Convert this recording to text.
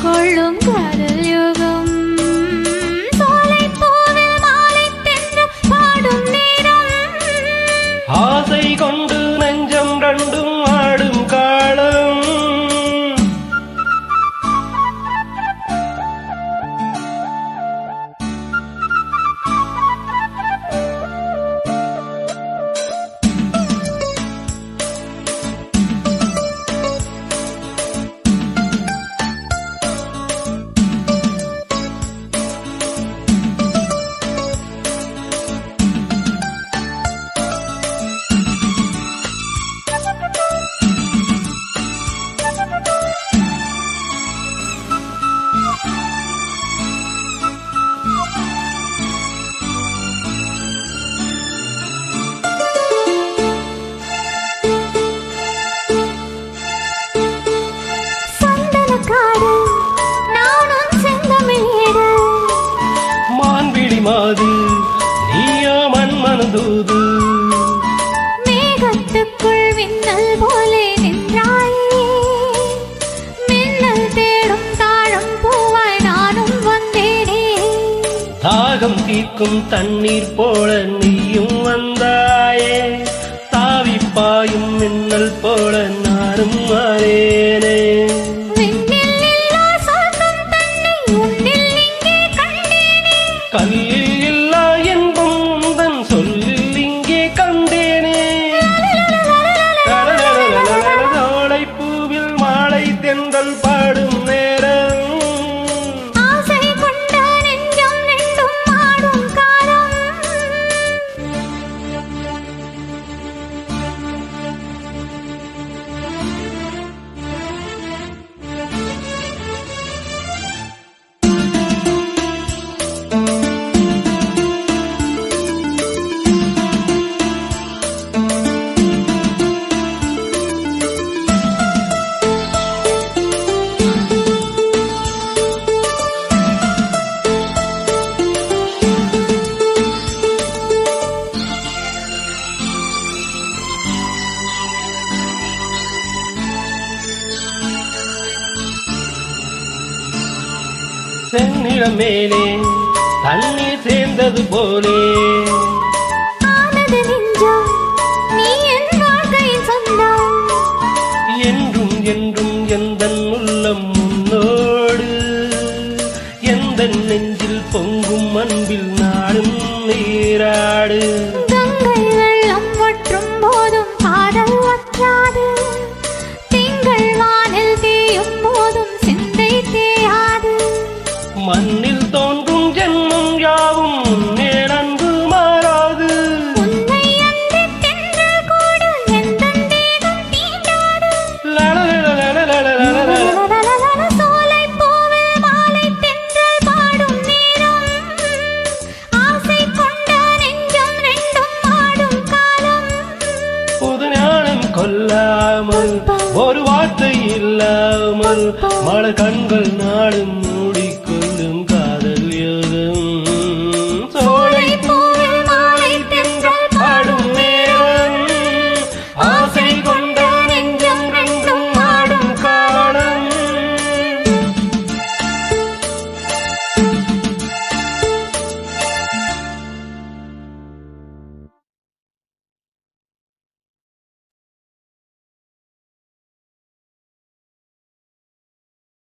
கொள்ளும் காதல் யோகம் சோலை பூவில் மாலை தென்று பாடும் நேரம் ஆசை கொண்டு நெஞ்சம் ரெண்டும் ஆடும் காலம் மாது நீயோ மண்மனதூது மேகத்துக்குள் மின்னல் போலே நின்றாயே மின்னல் தேடும் தாழம் பூவாய் நானும் வந்தேனே தாகம் தீர்க்கும் தண்ணீர் போல நீயும் வந்தாயே தாவிப்பாயும் மின்னல் போல நானும் மாறேனே கல்லில் இல்லா என்பும் உந்தன் சொல்லில் இங்கே கண்டேனே சோலை பூவில் மாலை தென்றல் பாடும் நேரம் ஆசை கொண்ட நெஞ்சம் ரெண்டும் ஆடும் காலம் செந்நிலம் மேலே தண்ணீர் சேர்ந்தது போலே ஆனது நெஞ்சம் நீ என் வாழ்க்கையின் சொந்தம் என்றும் என்றும் எந்தன் உள்ளம் முன்னோடு எந்தன் நெஞ்சில் பொங்கும் அன்பில் நாடும் நீராடு கங்கை வெள்ளம் வற்றும் போதும் காதல் வற்றாது திங்கள் வானில் தேயும் போதும் சிந்தை தேயாது மண்ணில் தோன்றும் ஜென்மம் யாவும் நேரன்பு மாறாது உன்னை அன்று தென்றல் கூடு எந்தன் தேகம் தீண்டாது சோலை பூவில் மாலை தென்றல் பாடும் நேரம் ஆசை கொண்ட நெஞ்சம் ரெண்டும் ஆடும் காலம் புது ஞானம் கொல்லாமல் ஒரு வார்த்தை இல்லாமல் மழை கண்கள் நாடும்